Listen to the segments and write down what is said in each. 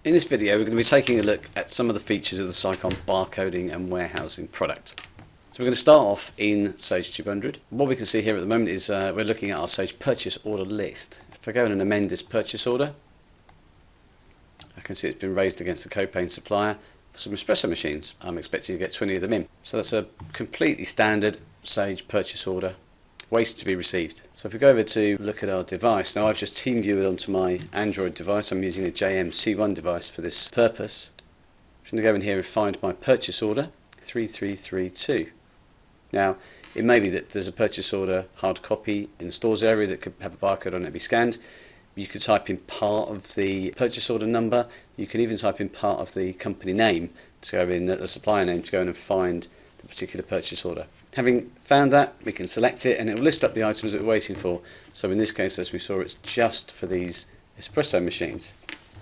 In this video we're going to be taking a look at some of the features of the Sicon Barcoding and Warehousing product. So we're going to start off in Sage 200. What we can see here at the moment is we're looking at our Sage purchase order list. If I go in and amend this purchase order, I can see it's been raised against the Copain supplier for some espresso machines. I'm expecting to get 20 of them in. So that's a completely standard Sage purchase order waiting to be received. So if we go over to look at our device, now I've just team viewed onto my Android device. I'm using a JM-C1 device for this purpose. I'm going to go in here and find my purchase order 3332. Now it may be that there's a purchase order hard copy in the stores area that could have a barcode on it to be scanned. You could type in part of the purchase order number. You can even type in part of the company name to go in, the supplier name, to go in and find the particular purchase order. Having found that, we can select it and it will list up the items that we're waiting for. So in this case, as we saw, it's just for these espresso machines.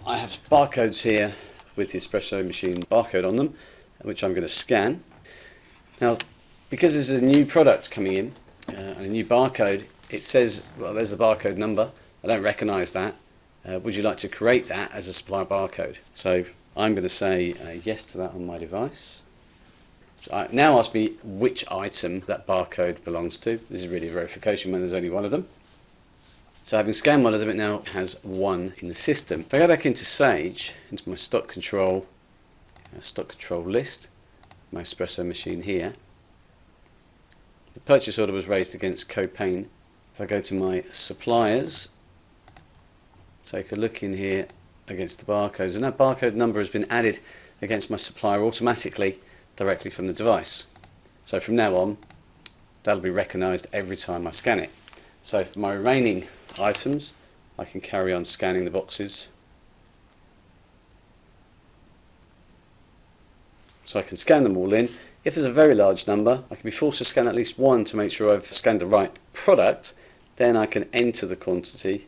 I have barcodes here with the espresso machine barcode on them, which I'm going to scan. Now, because there's a new product coming in and a new barcode, it says, well, there's the barcode number. I don't recognise that. Would you like to create that as a supplier barcode? So I'm going to say yes to that on my device. So now ask me which item that barcode belongs to. This is really a verification when there's only one of them. So having scanned one of them, it now has one in the system. If I go back into Sage, into my stock control list, my espresso machine here, the purchase order was raised against Copain. If I go to my suppliers, take a look in here against the barcodes, and that barcode number has been added against my supplier automatically directly from the device. So from now on, that'll be recognised every time I scan it. So for my remaining items, I can carry on scanning the boxes. So I can scan them all in. If there's a very large number, I can be forced to scan at least one to make sure I've scanned the right product. Then I can enter the quantity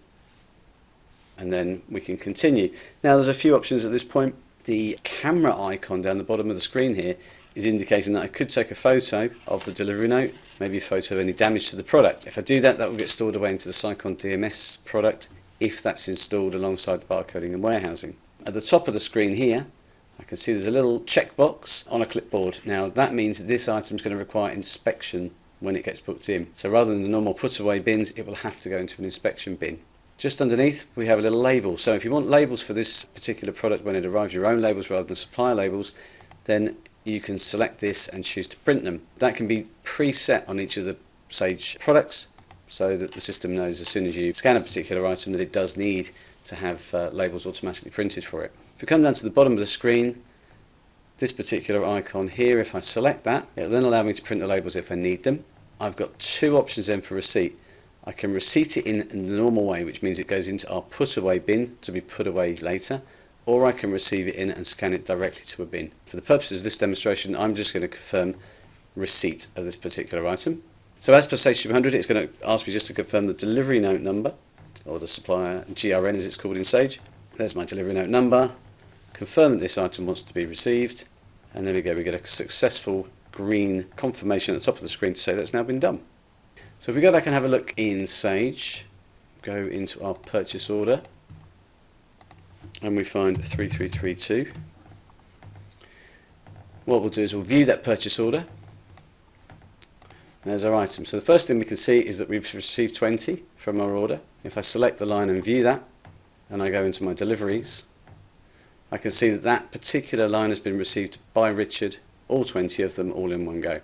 and then we can continue. Now there's a few options at this point. The camera icon down the bottom of the screen here is indicating that I could take a photo of the delivery note, maybe a photo of any damage to the product. If I do that, that will get stored away into the Sicon DMS product if that's installed alongside the barcoding and warehousing. At the top of the screen here, I can see there's a little checkbox on a clipboard. Now that means this item is going to require inspection when it gets booked in. So rather than the normal put away bins, it will have to go into an inspection bin. Just underneath we have a little label. So if you want labels for this particular product when it arrives, your own labels rather than supplier labels, then you can select this and choose to print them. That can be preset on each of the Sage products so that the system knows as soon as you scan a particular item that it does need to have labels automatically printed for it. If we come down to the bottom of the screen, this particular icon here, if I select that, it will then allow me to print the labels if I need them. I've got two options then for receipt. I can receipt it in the normal way, which means it goes into our put away bin to be put away later, or I can receive it in and scan it directly to a bin. For the purposes of this demonstration, I'm just going to confirm receipt of this particular item. So as per Sage 200, it's going to ask me just to confirm the delivery note number, or the supplier GRN as it's called in Sage. There's my delivery note number. Confirm that this item wants to be received, and there we go, we get a successful green confirmation at the top of the screen to say that's now been done. So if we go back and have a look in Sage, go into our purchase order and we find 3332. What we'll do is we'll view that purchase order. There's our item. So the first thing we can see is that we've received 20 from our order. If I select the line and view that and I go into my deliveries, I can see that that particular line has been received by Richard, all 20 of them, all in one go.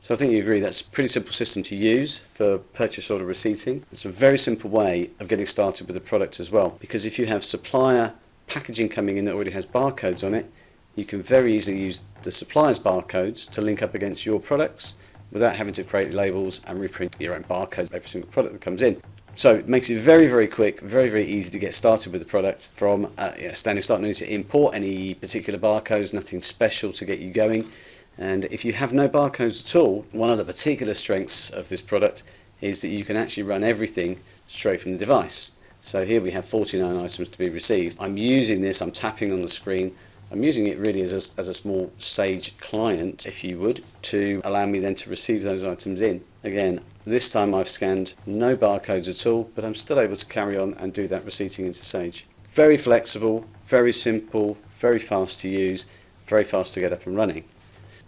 So I think you agree that's a pretty simple system to use for purchase order receipting. It's a very simple way of getting started with the product as well, because if you have supplier packaging coming in that already has barcodes on it, you can very easily use the supplier's barcodes to link up against your products without having to create labels and reprint your own barcodes for every single product that comes in. So it makes it very, very quick, very, very easy to get started with the product from standing start. No need to import any particular barcodes, nothing special to get you going. And if you have no barcodes at all, one of the particular strengths of this product is that you can actually run everything straight from the device. So here we have 49 items to be received. I'm using this, I'm tapping on the screen. I'm using it really as a small Sage client, if you would, to allow me then to receive those items in. Again, this time I've scanned no barcodes at all, but I'm still able to carry on and do that receipting into Sage. Very flexible, very simple, very fast to use, very fast to get up and running.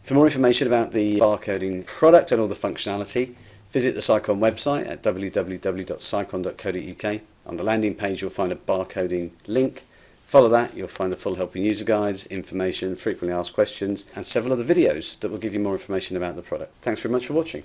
For more information about the barcoding product and all the functionality, visit the Sicon website at www.sicon.co.uk. On the landing page you'll find a barcoding link. Follow that, you'll find the full helping user guides, information, frequently asked questions, and several other videos that will give you more information about the product. Thanks very much for watching.